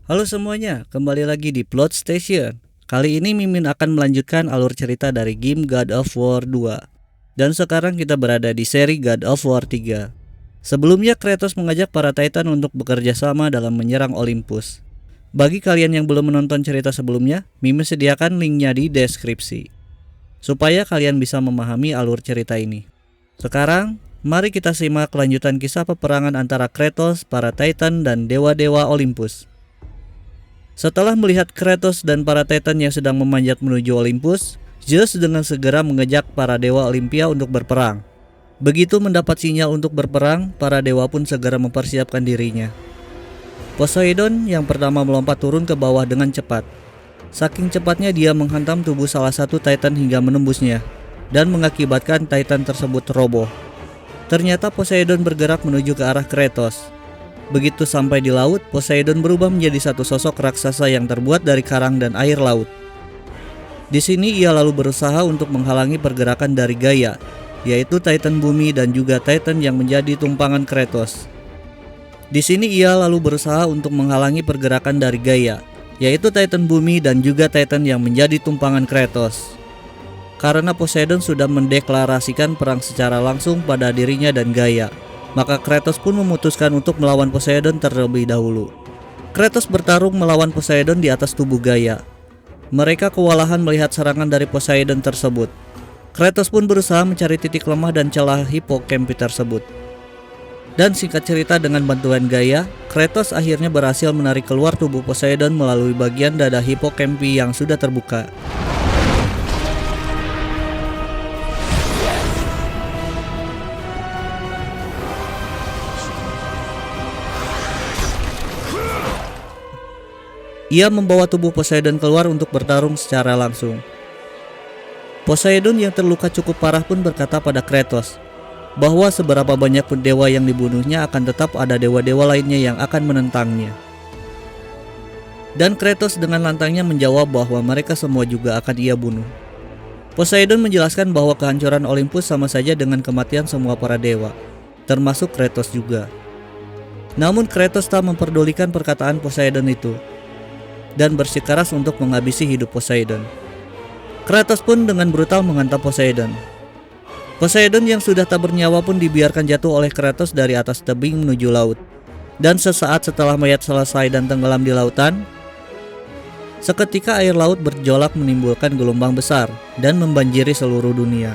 Halo semuanya, kembali lagi di Plot Station. Kali ini Mimin akan melanjutkan alur cerita dari game God of War 2. Dan sekarang kita berada di seri God of War 3. Sebelumnya Kratos mengajak para Titan untuk bekerja sama dalam menyerang Olympus. Bagi kalian yang belum menonton cerita sebelumnya, Mimin sediakan linknya di deskripsi, supaya kalian bisa memahami alur cerita ini. Sekarang, mari kita simak kelanjutan kisah peperangan antara Kratos, para Titan, dan dewa-dewa Olympus. Setelah melihat Kratos dan para Titan yang sedang memanjat menuju Olympus, Zeus dengan segera mengejak para dewa Olympia untuk berperang. Begitu mendapat sinyal untuk berperang, para dewa pun segera mempersiapkan dirinya. Poseidon yang pertama melompat turun ke bawah dengan cepat. Saking cepatnya dia menghantam tubuh salah satu Titan hingga menembusnya, dan mengakibatkan Titan tersebut roboh. Ternyata Poseidon bergerak menuju ke arah Kratos. Begitu sampai di laut, Poseidon berubah menjadi satu sosok raksasa yang terbuat dari karang dan air laut. Di sini ia lalu berusaha untuk menghalangi pergerakan dari Gaia, yaitu Titan bumi dan juga Titan yang menjadi tumpangan Kratos. Di sini ia lalu berusaha untuk menghalangi pergerakan dari Gaia, yaitu Titan bumi dan juga Titan yang menjadi tumpangan Kratos. Karena Poseidon sudah mendeklarasikan perang secara langsung pada dirinya dan Gaia, maka Kratos pun memutuskan untuk melawan Poseidon terlebih dahulu. Kratos bertarung melawan Poseidon di atas tubuh Gaia. Mereka kewalahan melihat serangan dari Poseidon tersebut. Kratos pun berusaha mencari titik lemah dan celah Hippocampi tersebut. Dan singkat cerita, dengan bantuan Gaia, Kratos akhirnya berhasil menarik keluar tubuh Poseidon melalui bagian dada Hippocampi yang sudah terbuka. Ia membawa tubuh Poseidon keluar untuk bertarung secara langsung. Poseidon yang terluka cukup parah pun berkata pada Kratos bahwa seberapa banyak pun dewa yang dibunuhnya, akan tetap ada dewa-dewa lainnya yang akan menentangnya. Dan Kratos dengan lantangnya menjawab bahwa mereka semua juga akan ia bunuh. Poseidon menjelaskan bahwa kehancuran Olympus sama saja dengan kematian semua para dewa, termasuk Kratos juga. Namun Kratos tak memperdulikan perkataan Poseidon itu, dan bersikeras untuk menghabisi hidup Poseidon. Kratos pun dengan brutal menghantam Poseidon. Poseidon yang sudah tak bernyawa pun dibiarkan jatuh oleh Kratos dari atas tebing menuju laut. Dan sesaat setelah mayat selesai dan tenggelam di lautan, seketika air laut bergejolak menimbulkan gelombang besar dan membanjiri seluruh dunia.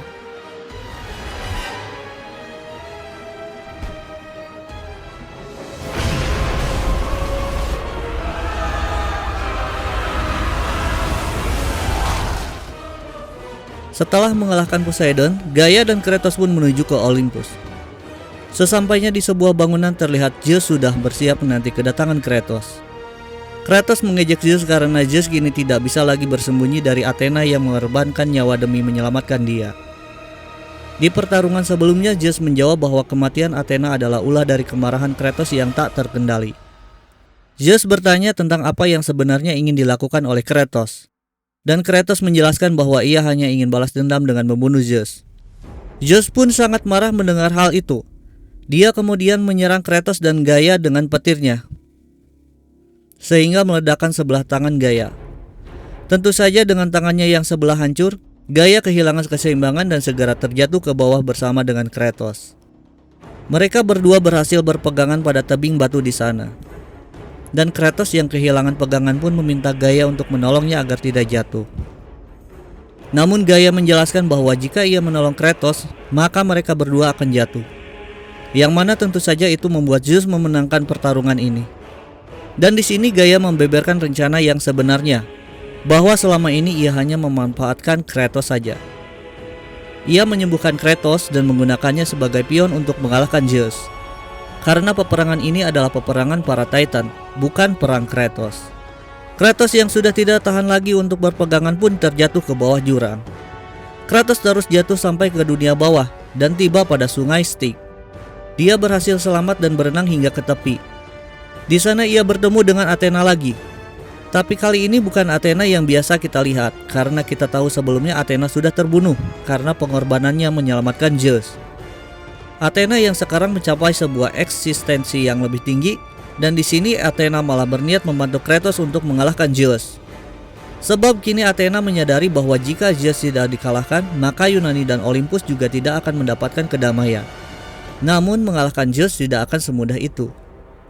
Setelah mengalahkan Poseidon, Gaia dan Kratos pun menuju ke Olympus. Sesampainya di sebuah bangunan, terlihat Zeus sudah bersiap menanti kedatangan Kratos. Kratos mengejek Zeus karena Zeus kini tidak bisa lagi bersembunyi dari Athena yang mengorbankan nyawa demi menyelamatkan dia. Di pertarungan sebelumnya, Zeus menjawab bahwa kematian Athena adalah ulah dari kemarahan Kratos yang tak terkendali. Zeus bertanya tentang apa yang sebenarnya ingin dilakukan oleh Kratos. Dan Kratos menjelaskan bahwa ia hanya ingin balas dendam dengan membunuh Zeus. Zeus pun sangat marah mendengar hal itu. Dia kemudian menyerang Kratos dan Gaia dengan petirnya, sehingga meledakkan sebelah tangan Gaia. Tentu saja dengan tangannya yang sebelah hancur, Gaia kehilangan keseimbangan dan segera terjatuh ke bawah bersama dengan Kratos. Mereka berdua berhasil berpegangan pada tebing batu di sana. Dan Kratos yang kehilangan pegangan pun meminta Gaia untuk menolongnya agar tidak jatuh. Namun Gaia menjelaskan bahwa jika ia menolong Kratos, maka mereka berdua akan jatuh. Yang mana tentu saja itu membuat Zeus memenangkan pertarungan ini. Dan di sini Gaia membeberkan rencana yang sebenarnya, bahwa selama ini ia hanya memanfaatkan Kratos saja. Ia menyembuhkan Kratos dan menggunakannya sebagai pion untuk mengalahkan Zeus. Karena peperangan ini adalah peperangan para Titan, bukan perang Kratos. Kratos yang sudah tidak tahan lagi untuk berpegangan pun terjatuh ke bawah jurang. Kratos terus jatuh sampai ke dunia bawah dan tiba pada sungai Styx. Dia berhasil selamat dan berenang hingga ke tepi. Di sana ia bertemu dengan Athena lagi. Tapi kali ini bukan Athena yang biasa kita lihat, karena kita tahu sebelumnya Athena sudah terbunuh karena pengorbanannya menyelamatkan Zeus. Athena yang sekarang mencapai sebuah eksistensi yang lebih tinggi Dan di sini Athena malah berniat membantu Kratos untuk mengalahkan Zeus. Sebab kini Athena menyadari bahwa jika Zeus tidak dikalahkan, maka Yunani dan Olympus juga tidak akan mendapatkan kedamaian. Namun mengalahkan Zeus tidak akan semudah itu.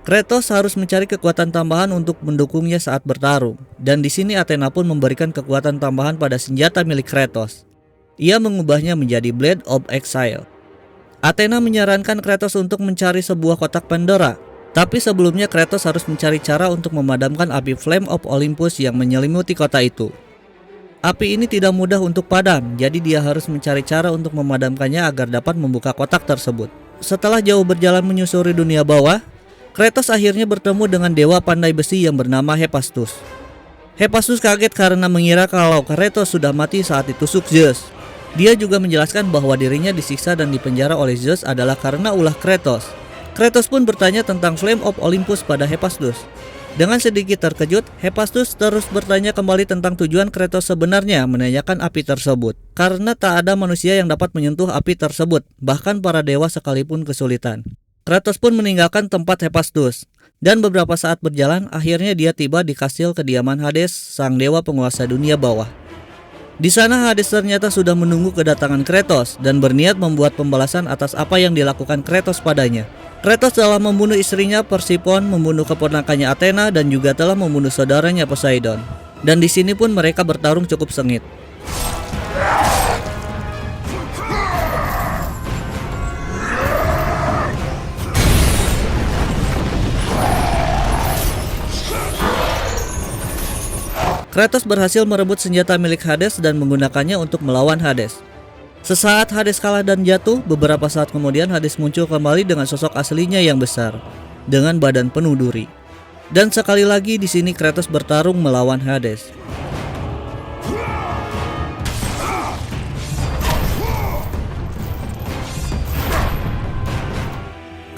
Kratos harus mencari kekuatan tambahan untuk mendukungnya saat bertarung. Dan di sini Athena pun memberikan kekuatan tambahan pada senjata milik Kratos. Ia mengubahnya menjadi Blade of Exile. Athena menyarankan Kratos untuk mencari sebuah kotak Pandora. Tapi sebelumnya Kratos harus mencari cara untuk memadamkan api Flame of Olympus yang menyelimuti kota itu. Api ini tidak mudah untuk padam, jadi dia harus mencari cara untuk memadamkannya agar dapat membuka kotak tersebut. Setelah jauh berjalan menyusuri dunia bawah, Kratos akhirnya bertemu dengan dewa pandai besi yang bernama Hephaestus. Hephaestus kaget karena mengira kalau Kratos sudah mati saat ditusuk Zeus. Dia juga menjelaskan bahwa dirinya disiksa dan dipenjara oleh Zeus adalah karena ulah Kratos. Kratos pun bertanya tentang Flame of Olympus pada Hephaestus. Dengan sedikit terkejut, Hephaestus terus bertanya kembali tentang tujuan Kratos sebenarnya menanyakan api tersebut. Karena tak ada manusia yang dapat menyentuh api tersebut, bahkan para dewa sekalipun kesulitan. Kratos pun meninggalkan tempat Hephaestus. Dan beberapa saat berjalan, akhirnya dia tiba di kastil kediaman Hades, sang dewa penguasa dunia bawah. Di sana Hades ternyata sudah menunggu kedatangan Kratos dan berniat membuat pembalasan atas apa yang dilakukan Kratos padanya. Kratos telah membunuh istrinya Persephone, membunuh keponakannya Athena, dan juga telah membunuh saudaranya Poseidon. Dan di sini pun mereka bertarung cukup sengit. Kratos berhasil merebut senjata milik Hades dan menggunakannya untuk melawan Hades. Sesaat Hades kalah dan jatuh, beberapa saat kemudian Hades muncul kembali dengan sosok aslinya yang besar, dengan badan penuh duri. Dan sekali lagi di sini Kratos bertarung melawan Hades.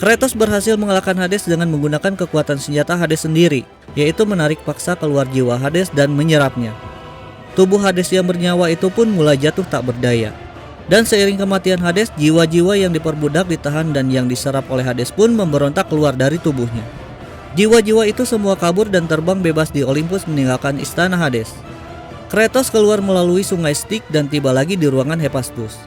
Kratos berhasil mengalahkan Hades dengan menggunakan kekuatan senjata Hades sendiri, yaitu menarik paksa keluar jiwa Hades dan menyerapnya. Tubuh Hades yang bernyawa itu pun mulai jatuh tak berdaya. Dan seiring kematian Hades, jiwa-jiwa yang diperbudak ditahan dan yang diserap oleh Hades pun memberontak keluar dari tubuhnya. Jiwa-jiwa itu semua kabur dan terbang bebas di Olympus meninggalkan istana Hades. Kratos keluar melalui sungai Styx dan tiba lagi di ruangan Hephaestus.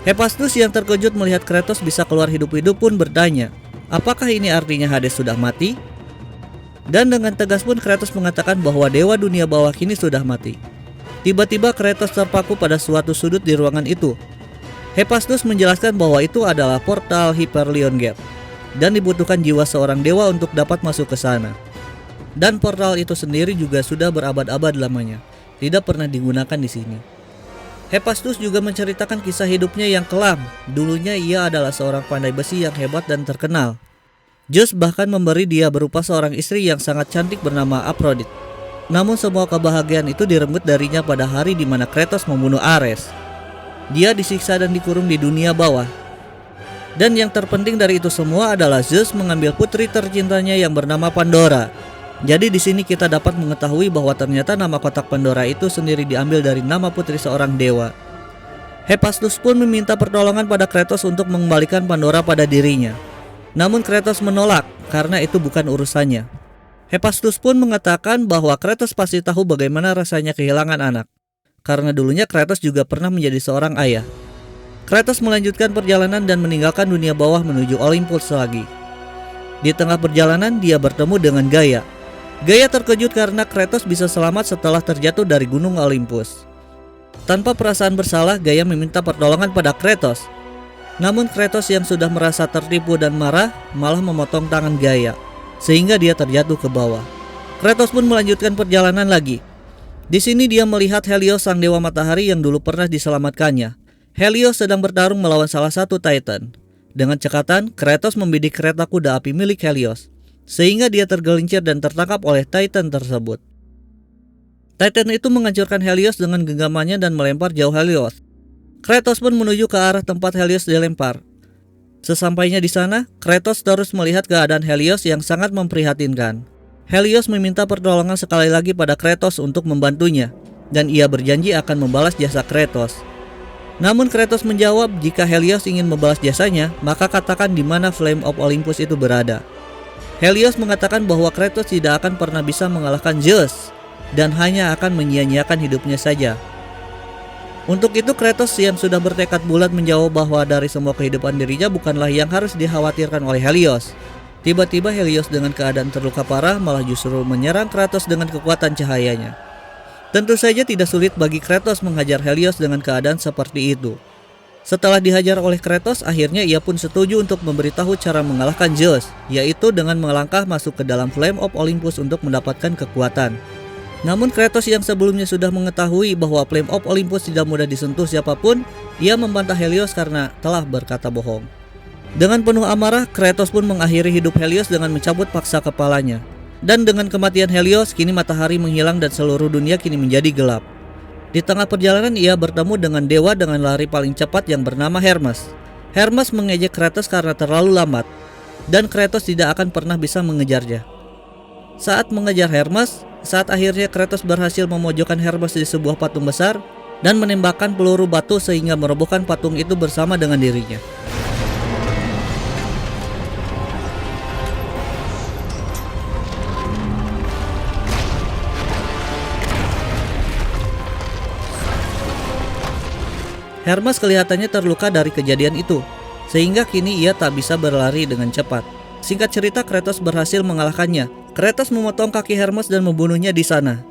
Hephaestus yang terkejut melihat Kratos bisa keluar hidup-hidup pun bertanya, apakah ini artinya Hades sudah mati? Dan dengan tegas pun Kratos mengatakan bahwa dewa dunia bawah kini sudah mati. Tiba-tiba Kratos terpaku pada suatu sudut di ruangan itu. Hephaestus menjelaskan bahwa itu adalah portal Hyperlion Gate dan dibutuhkan jiwa seorang dewa untuk dapat masuk ke sana. Dan portal itu sendiri juga sudah berabad-abad lamanya, tidak pernah digunakan di sini. Hephaestus juga menceritakan kisah hidupnya yang kelam. Dulunya ia adalah seorang pandai besi yang hebat dan terkenal. Zeus bahkan memberi dia berupa seorang istri yang sangat cantik bernama Aphrodite. Namun semua kebahagiaan itu direnggut darinya pada hari di mana Kratos membunuh Ares. Dia disiksa dan dikurung di dunia bawah. Dan yang terpenting dari itu semua adalah Zeus mengambil putri tercintanya yang bernama Pandora. Jadi di sini kita dapat mengetahui bahwa ternyata nama kotak Pandora itu sendiri diambil dari nama putri seorang dewa. Hephaestus pun meminta pertolongan pada Kratos untuk mengembalikan Pandora pada dirinya. Namun Kratos menolak karena itu bukan urusannya. Hephaestus pun mengatakan bahwa Kratos pasti tahu bagaimana rasanya kehilangan anak, karena dulunya Kratos juga pernah menjadi seorang ayah. Kratos melanjutkan perjalanan dan meninggalkan dunia bawah menuju Olympus lagi. Di tengah perjalanan dia bertemu dengan Gaia. Gaia terkejut karena Kratos bisa selamat setelah terjatuh dari gunung Olympus. Tanpa perasaan bersalah, Gaia meminta pertolongan pada Kratos. Namun Kratos yang sudah merasa tertipu dan marah malah memotong tangan Gaia, sehingga dia terjatuh ke bawah. Kratos pun melanjutkan perjalanan lagi. Di sini dia melihat Helios, sang dewa matahari yang dulu pernah diselamatkannya. Helios sedang bertarung melawan salah satu Titan. Dengan cekatan, Kratos membidik kereta kuda api milik Helios, sehingga dia tergelincir dan tertangkap oleh Titan tersebut. Titan itu menghancurkan Helios dengan genggamannya dan melempar jauh Helios. Kratos pun menuju ke arah tempat Helios dilempar. Sesampainya di sana, Kratos terus melihat keadaan Helios yang sangat memprihatinkan. Helios meminta pertolongan sekali lagi pada Kratos untuk membantunya, dan ia berjanji akan membalas jasa Kratos. Namun Kratos menjawab jika Helios ingin membalas jasanya, maka katakan di mana Flame of Olympus itu berada. Helios mengatakan bahwa Kratos tidak akan pernah bisa mengalahkan Zeus dan hanya akan menyia-nyiakan hidupnya saja. Untuk itu Kratos yang sudah bertekad bulat menjawab bahwa dari semua kehidupan dirinya bukanlah yang harus dikhawatirkan oleh Helios. Tiba-tiba Helios dengan keadaan terluka parah malah justru menyerang Kratos dengan kekuatan cahayanya. Tentu saja tidak sulit bagi Kratos menghajar Helios dengan keadaan seperti itu. Setelah dihajar oleh Kratos, akhirnya ia pun setuju untuk memberitahu cara mengalahkan Zeus, yaitu dengan melangkah masuk ke dalam Flame of Olympus untuk mendapatkan kekuatan. Namun Kratos yang sebelumnya sudah mengetahui bahwa Flame of Olympus tidak mudah disentuh siapapun, ia membantah Helios karena telah berkata bohong. Dengan penuh amarah, Kratos pun mengakhiri hidup Helios dengan mencabut paksa kepalanya. Dan dengan kematian Helios, kini matahari menghilang dan seluruh dunia kini menjadi gelap. Di tengah perjalanan ia bertemu dengan dewa dengan lari paling cepat yang bernama Hermes. Hermes mengejek Kratos karena terlalu lambat, dan Kratos tidak akan pernah bisa mengejarnya. Saat mengejar Hermes, saat akhirnya Kratos berhasil memojokkan Hermes di sebuah patung besar dan menembakkan peluru batu sehingga merobohkan patung itu bersama dengan dirinya. Hermes kelihatannya terluka dari kejadian itu, sehingga kini ia tak bisa berlari dengan cepat. Singkat cerita, Kratos berhasil mengalahkannya. Kratos memotong kaki Hermes dan membunuhnya di sana.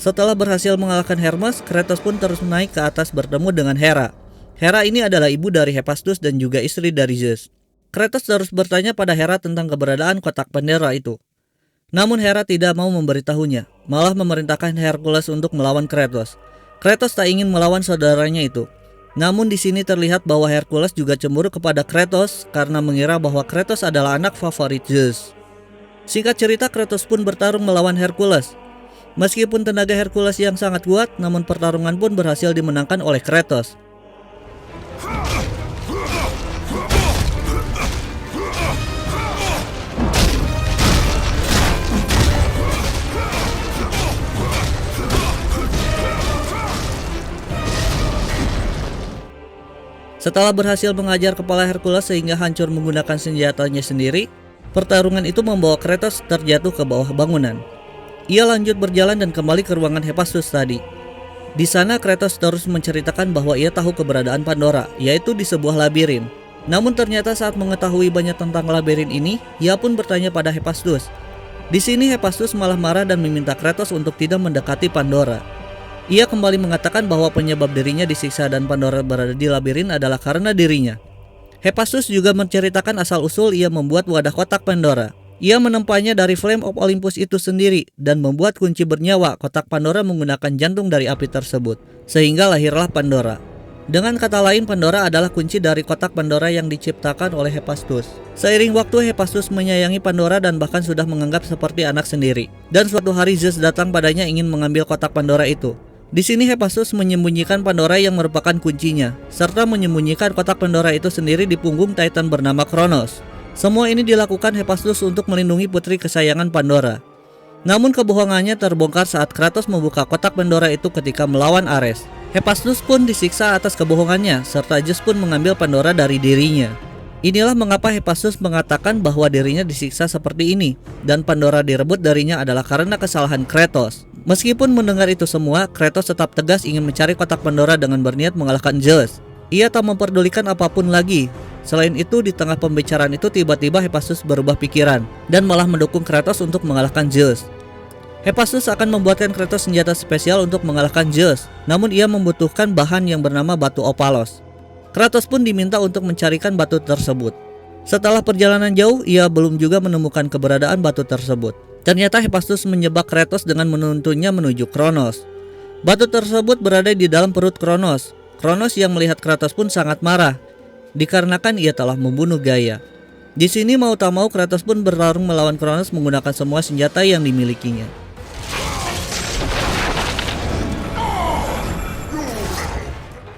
Setelah berhasil mengalahkan Hermes, Kratos pun terus naik ke atas bertemu dengan Hera. Hera ini adalah ibu dari Hephaestus dan juga istri dari Zeus. Kratos terus bertanya pada Hera tentang keberadaan kotak Pandora itu. Namun Hera tidak mau memberitahunya, malah memerintahkan Hercules untuk melawan Kratos. Kratos tak ingin melawan saudaranya itu. Namun di sini terlihat bahwa Hercules juga cemburu kepada Kratos karena mengira bahwa Kratos adalah anak favorit Zeus. Singkat cerita, Kratos pun bertarung melawan Hercules. Meskipun tenaga Hercules yang sangat kuat, namun pertarungan pun berhasil dimenangkan oleh Kratos. Setelah berhasil mengajar kepala Hercules sehingga hancur menggunakan senjatanya sendiri, pertarungan itu membawa Kratos terjatuh ke bawah bangunan. Ia lanjut berjalan dan kembali ke ruangan Hephaestus tadi. Di sana Kratos terus menceritakan bahwa ia tahu keberadaan Pandora, yaitu di sebuah labirin. Namun ternyata saat mengetahui banyak tentang labirin ini, ia pun bertanya pada Hephaestus. Di sini Hephaestus malah marah dan meminta Kratos untuk tidak mendekati Pandora. Ia kembali mengatakan bahwa penyebab dirinya disiksa dan Pandora berada di labirin adalah karena dirinya. Hephaestus juga menceritakan asal-usul ia membuat wadah kotak Pandora. Ia menempanya dari Flame of Olympus itu sendiri dan membuat kunci bernyawa kotak Pandora menggunakan jantung dari api tersebut, sehingga lahirlah Pandora. Dengan kata lain, Pandora adalah kunci dari kotak Pandora yang diciptakan oleh Hephaestus. Seiring waktu, Hephaestus menyayangi Pandora dan bahkan sudah menganggap seperti anak sendiri. Dan suatu hari Zeus datang padanya ingin mengambil kotak Pandora itu. Di sini Hephaestus menyembunyikan Pandora yang merupakan kuncinya, serta menyembunyikan kotak Pandora itu sendiri di punggung Titan bernama Kronos. Semua ini dilakukan Hephaestus untuk melindungi putri kesayangan Pandora. Namun kebohongannya terbongkar saat Kratos membuka kotak Pandora itu ketika melawan Ares. Hephaestus pun disiksa atas kebohongannya, serta Zeus pun mengambil Pandora dari dirinya. Inilah mengapa Hephaestus mengatakan bahwa dirinya disiksa seperti ini, dan Pandora direbut darinya adalah karena kesalahan Kratos. Meskipun mendengar itu semua, Kratos tetap tegas ingin mencari kotak Pandora dengan berniat mengalahkan Zeus. Ia tak memperdulikan apapun lagi. Selain itu, di tengah pembicaraan itu tiba-tiba Hephaestus berubah pikiran dan malah mendukung Kratos untuk mengalahkan Zeus. Hephaestus akan membuatkan Kratos senjata spesial untuk mengalahkan Zeus, namun ia membutuhkan bahan yang bernama batu Opalos. Kratos pun diminta untuk mencarikan batu tersebut. Setelah perjalanan jauh, ia belum juga menemukan keberadaan batu tersebut. Ternyata Hephaestus menjebak Kratos dengan menuntunnya menuju Kronos. Batu tersebut berada di dalam perut Kronos. Kronos yang melihat Kratos pun sangat marah, dikarenakan ia telah membunuh Gaia. Di sini mau tak mau Kratos pun bertarung melawan Kronos menggunakan semua senjata yang dimilikinya.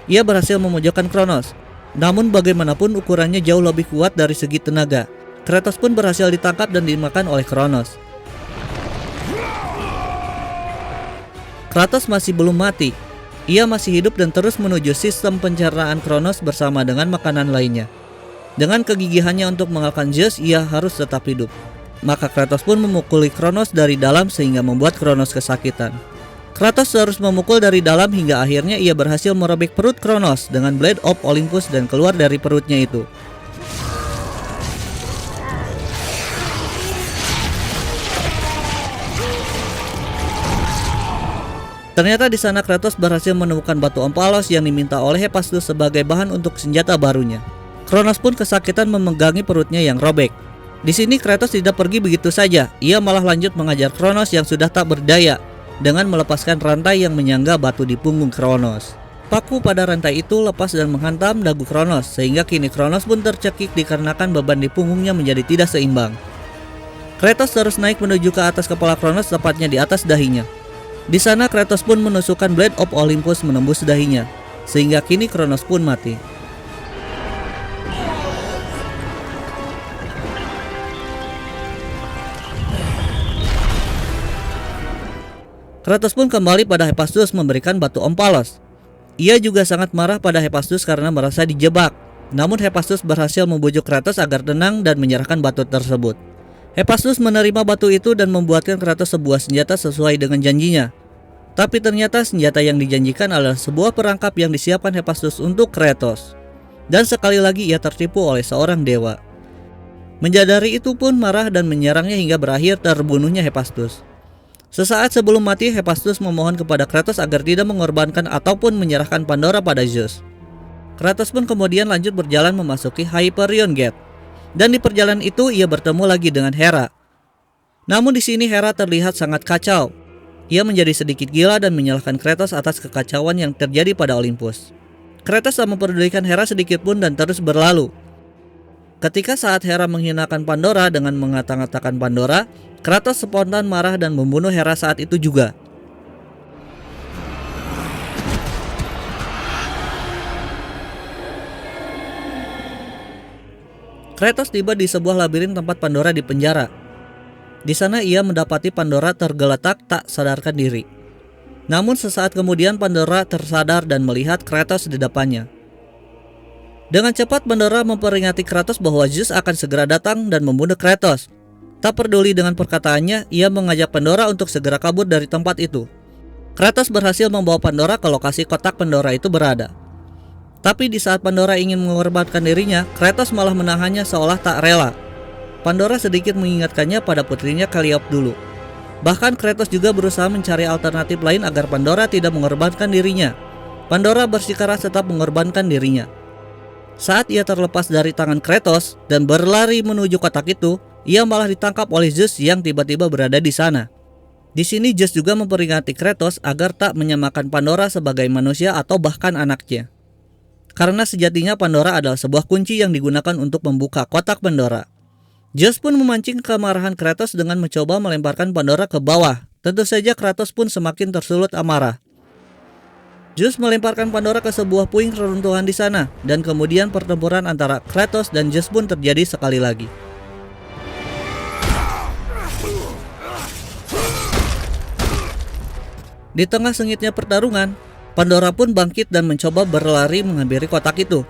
Ia berhasil memojokkan Kronos. Namun bagaimanapun ukurannya jauh lebih kuat dari segi tenaga. Kratos pun berhasil ditangkap dan dimakan oleh Kronos. Kratos masih belum mati. Ia masih hidup dan terus menuju sistem pencernaan Kronos bersama dengan makanan lainnya. Dengan kegigihannya untuk mengalahkan Zeus, ia harus tetap hidup. Maka Kratos pun memukuli Kronos dari dalam sehingga membuat Kronos kesakitan. Kratos terus memukul dari dalam hingga akhirnya ia berhasil merobek perut Kronos dengan Blade of Olympus dan keluar dari perutnya itu. Ternyata di sana Kratos berhasil menemukan batu Omphalos yang diminta oleh Hephaestus sebagai bahan untuk senjata barunya. Kronos pun kesakitan memegangi perutnya yang robek. Di sini Kratos tidak pergi begitu saja, ia malah lanjut mengajar Kronos yang sudah tak berdaya dengan melepaskan rantai yang menyangga batu di punggung Kronos. Paku pada rantai itu lepas dan menghantam dagu Kronos, sehingga kini Kronos pun tercekik dikarenakan beban di punggungnya menjadi tidak seimbang. Kratos terus naik menuju ke atas kepala Kronos, tepatnya di atas dahinya. Di sana Kratos pun menusukkan Blade of Olympus menembus dahinya, sehingga kini Kronos pun mati. Kratos pun kembali pada Hephaestus memberikan batu Omphalos. Ia juga sangat marah pada Hephaestus karena merasa dijebak. Namun Hephaestus berhasil membujuk Kratos agar tenang dan menyerahkan batu tersebut. Hephaestus menerima batu itu dan membuatkan Kratos sebuah senjata sesuai dengan janjinya. Tapi ternyata senjata yang dijanjikan adalah sebuah perangkap yang disiapkan Hephaestus untuk Kratos. Dan sekali lagi ia tertipu oleh seorang dewa. Menjadari itu pun marah dan menyerangnya hingga berakhir terbunuhnya Hephaestus. Sesaat sebelum mati, Hephaestus memohon kepada Kratos agar tidak mengorbankan ataupun menyerahkan Pandora pada Zeus. Kratos pun kemudian lanjut berjalan memasuki Hyperion Gate. Dan di perjalanan itu ia bertemu lagi dengan Hera. Namun di sini Hera terlihat sangat kacau. Ia menjadi sedikit gila dan menyalahkan Kratos atas kekacauan yang terjadi pada Olympus. Kratos tak memperdulikan Hera sedikit pun dan terus berlalu. Ketika saat Hera menghinakan Pandora dengan mengata-ngatakan Pandora, Kratos spontan marah dan membunuh Hera saat itu juga. Kratos tiba di sebuah labirin tempat Pandora dipenjara. Di sana ia mendapati Pandora tergeletak tak sadarkan diri. Namun sesaat kemudian Pandora tersadar dan melihat Kratos di depannya. Dengan cepat Pandora memperingati Kratos bahwa Zeus akan segera datang dan membunuh Kratos. Tak peduli dengan perkataannya, ia mengajak Pandora untuk segera kabur dari tempat itu. Kratos berhasil membawa Pandora ke lokasi kotak Pandora itu berada. Tapi di saat Pandora ingin mengorbankan dirinya, Kratos malah menahannya seolah tak rela. Pandora sedikit mengingatkannya pada putrinya Calliope dulu. Bahkan Kratos juga berusaha mencari alternatif lain agar Pandora tidak mengorbankan dirinya. Pandora bersikeras tetap mengorbankan dirinya. Saat ia terlepas dari tangan Kratos dan berlari menuju kotak itu, ia malah ditangkap oleh Zeus yang tiba-tiba berada di sana. Di sini Zeus juga memperingati Kratos agar tak menyamakan Pandora sebagai manusia atau bahkan anaknya. Karena sejatinya Pandora adalah sebuah kunci yang digunakan untuk membuka kotak Pandora. Zeus pun memancing kemarahan Kratos dengan mencoba melemparkan Pandora ke bawah. Tentu saja Kratos pun semakin tersulut amarah. Zeus melemparkan Pandora ke sebuah puing reruntuhan di sana, dan kemudian pertempuran antara Kratos dan Zeus pun terjadi sekali lagi. Di tengah sengitnya pertarungan, Pandora pun bangkit dan mencoba berlari menghampiri kotak itu.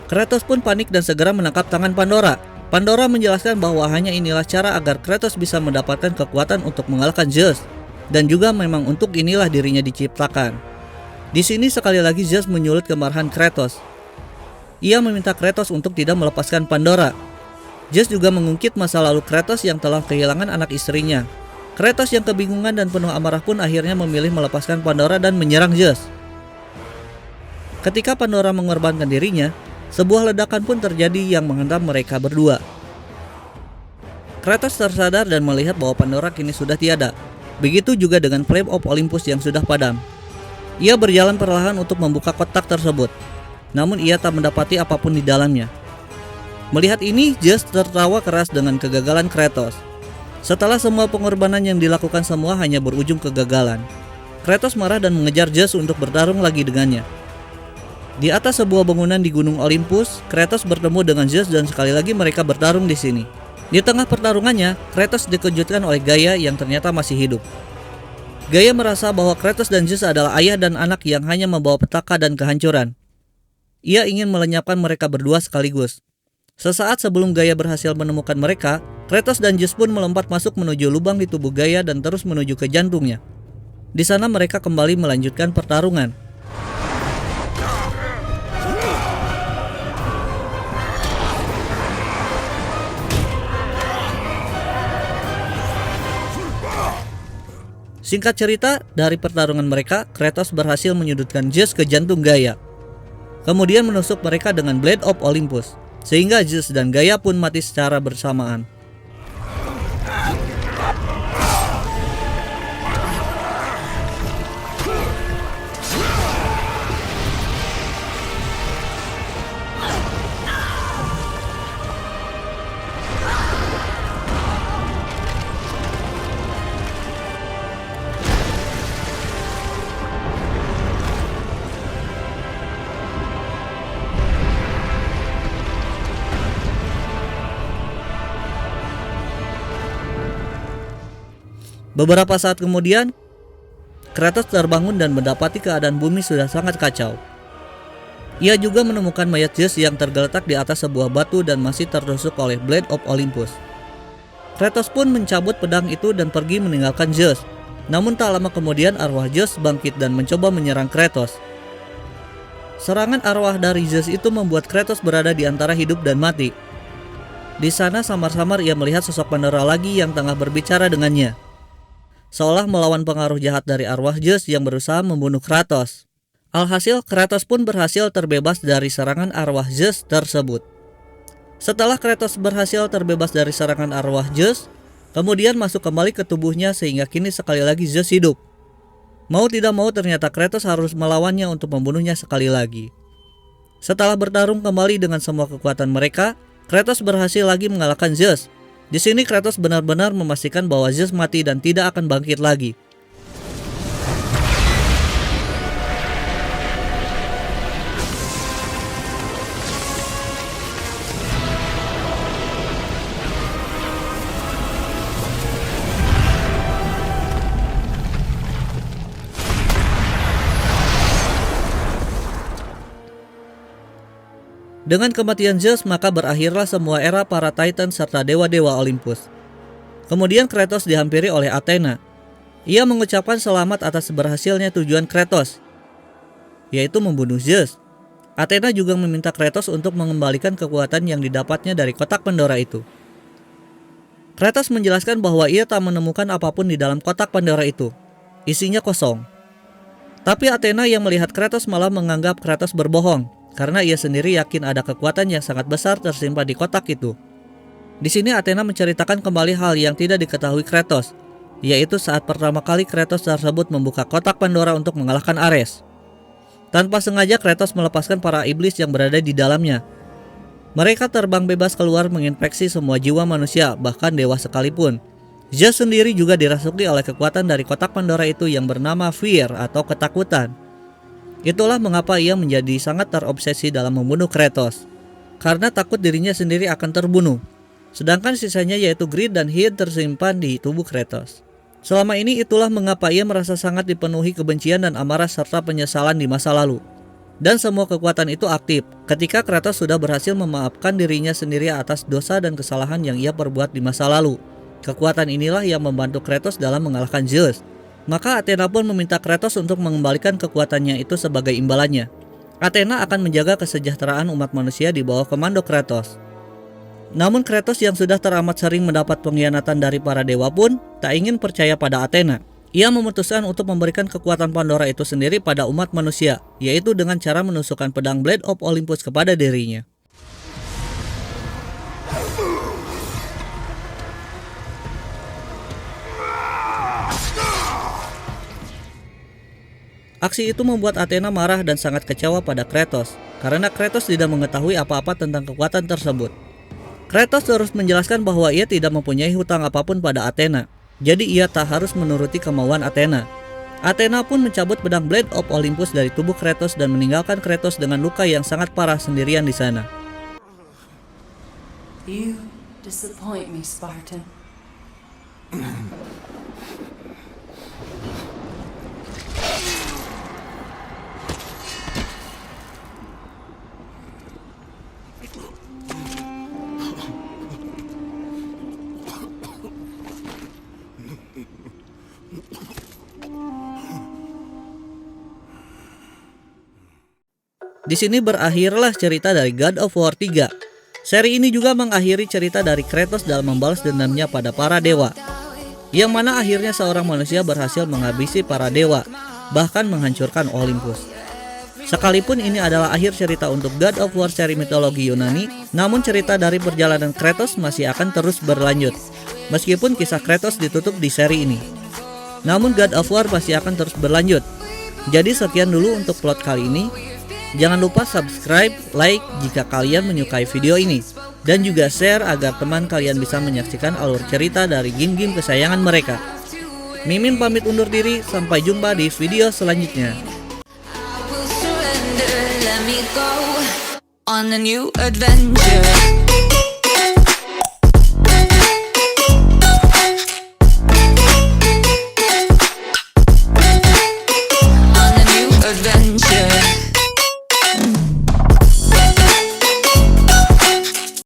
Kratos pun panik dan segera menangkap tangan Pandora. Pandora menjelaskan bahwa hanya inilah cara agar Kratos bisa mendapatkan kekuatan untuk mengalahkan Zeus, dan juga memang untuk inilah dirinya diciptakan. Di sini sekali lagi Zeus menyulut kemarahan Kratos. Ia meminta Kratos untuk tidak melepaskan Pandora. Zeus juga mengungkit masa lalu Kratos yang telah kehilangan anak istrinya. Kratos yang kebingungan dan penuh amarah pun akhirnya memilih melepaskan Pandora dan menyerang Zeus. Ketika Pandora mengorbankan dirinya, sebuah ledakan pun terjadi yang menghantam mereka berdua. Kratos tersadar dan melihat bahwa Pandora kini sudah tiada. Begitu juga dengan Flame of Olympus yang sudah padam. Ia berjalan perlahan untuk membuka kotak tersebut. Namun ia tak mendapati apapun di dalamnya. Melihat ini, Zeus tertawa keras dengan kegagalan Kratos. Setelah semua pengorbanan yang dilakukan semua hanya berujung kegagalan, Kratos marah dan mengejar Zeus untuk bertarung lagi dengannya. Di atas sebuah bangunan di Gunung Olympus, Kratos bertemu dengan Zeus dan sekali lagi mereka bertarung di sini. Di tengah pertarungannya, Kratos dikejutkan oleh Gaia yang ternyata masih hidup. Gaia merasa bahwa Kratos dan Zeus adalah ayah dan anak yang hanya membawa petaka dan kehancuran. Ia ingin melenyapkan mereka berdua sekaligus. Sesaat sebelum Gaia berhasil menemukan mereka, Kratos dan Zeus pun melompat masuk menuju lubang di tubuh Gaia dan terus menuju ke jantungnya. Di sana mereka kembali melanjutkan pertarungan. Singkat cerita, dari pertarungan mereka, Kratos berhasil menyudutkan Zeus ke jantung Gaia. Kemudian menusuk mereka dengan Blade of Olympus, sehingga Zeus dan Gaia pun mati secara bersamaan. Beberapa saat kemudian, Kratos terbangun dan mendapati keadaan bumi sudah sangat kacau. Ia juga menemukan mayat Zeus yang tergeletak di atas sebuah batu dan masih tertusuk oleh Blade of Olympus. Kratos pun mencabut pedang itu dan pergi meninggalkan Zeus. Namun tak lama kemudian arwah Zeus bangkit dan mencoba menyerang Kratos. Serangan arwah dari Zeus itu membuat Kratos berada di antara hidup dan mati. Di sana samar-samar ia melihat sosok Pandora lagi yang tengah berbicara dengannya, seolah melawan pengaruh jahat dari arwah Zeus yang berusaha membunuh Kratos. Alhasil, Kratos pun berhasil terbebas dari serangan arwah Zeus tersebut. Setelah Kratos berhasil terbebas dari serangan arwah Zeus, kemudian masuk kembali ke tubuhnya sehingga kini sekali lagi Zeus hidup. Mau tidak mau ternyata Kratos harus melawannya untuk membunuhnya sekali lagi. Setelah bertarung kembali dengan semua kekuatan mereka, Kratos berhasil lagi mengalahkan Zeus. Di sini Kratos benar-benar memastikan bahwa Zeus mati dan tidak akan bangkit lagi. Dengan kematian Zeus, maka berakhirlah semua era para Titan serta dewa-dewa Olympus. Kemudian Kratos dihampiri oleh Athena. Ia mengucapkan selamat atas berhasilnya tujuan Kratos, yaitu membunuh Zeus. Athena juga meminta Kratos untuk mengembalikan kekuatan yang didapatnya dari kotak Pandora itu. Kratos menjelaskan bahwa ia tak menemukan apapun di dalam kotak Pandora itu. Isinya kosong. Tapi Athena yang melihat Kratos malah menganggap Kratos berbohong, karena ia sendiri yakin ada kekuatan yang sangat besar tersimpan di kotak itu. Di sini Athena menceritakan kembali hal yang tidak diketahui Kratos, yaitu saat pertama kali Kratos tersebut membuka kotak Pandora untuk mengalahkan Ares. Tanpa sengaja Kratos melepaskan para iblis yang berada di dalamnya. Mereka terbang bebas keluar menginfeksi semua jiwa manusia, bahkan dewa sekalipun. Zeus sendiri juga dirasuki oleh kekuatan dari kotak Pandora itu yang bernama Fear atau ketakutan. Itulah mengapa ia menjadi sangat terobsesi dalam membunuh Kratos, karena takut dirinya sendiri akan terbunuh. Sedangkan sisanya yaitu greed dan hate tersimpan di tubuh Kratos. Selama ini itulah mengapa ia merasa sangat dipenuhi kebencian dan amarah serta penyesalan di masa lalu. Dan semua kekuatan itu aktif ketika Kratos sudah berhasil memaafkan dirinya sendiri atas dosa dan kesalahan yang ia perbuat di masa lalu. Kekuatan inilah yang membantu Kratos dalam mengalahkan Zeus. Maka Athena pun meminta Kratos untuk mengembalikan kekuatannya itu sebagai imbalannya. Athena akan menjaga kesejahteraan umat manusia di bawah komando Kratos. Namun Kratos yang sudah teramat sering mendapat pengkhianatan dari para dewa pun tak ingin percaya pada Athena. Ia memutuskan untuk memberikan kekuatan Pandora itu sendiri pada umat manusia, yaitu dengan cara menusukkan pedang Blade of Olympus kepada dirinya. Aksi itu membuat Athena marah dan sangat kecewa pada Kratos, karena Kratos tidak mengetahui apa-apa tentang kekuatan tersebut. Kratos terus menjelaskan bahwa ia tidak mempunyai hutang apapun pada Athena, jadi ia tak harus menuruti kemauan Athena. Athena pun mencabut pedang Blade of Olympus dari tubuh Kratos dan meninggalkan Kratos dengan luka yang sangat parah sendirian di sana. You disappoint me, Spartan. Di sini berakhirlah cerita dari God of War 3. Seri ini juga mengakhiri cerita dari Kratos dalam membalas dendamnya pada para dewa, yang mana akhirnya seorang manusia berhasil menghabisi para dewa, bahkan menghancurkan Olympus. Sekalipun ini adalah akhir cerita untuk God of War seri mitologi Yunani, namun cerita dari perjalanan Kratos masih akan terus berlanjut. Meskipun kisah Kratos ditutup di seri ini, namun God of War masih akan terus berlanjut. Jadi sekian dulu untuk plot kali ini. Jangan lupa subscribe, like jika kalian menyukai video ini, dan juga share agar teman kalian bisa menyaksikan alur cerita dari game-game kesayangan mereka. Mimin pamit undur diri, sampai jumpa di video selanjutnya. Let me go on a new adventure.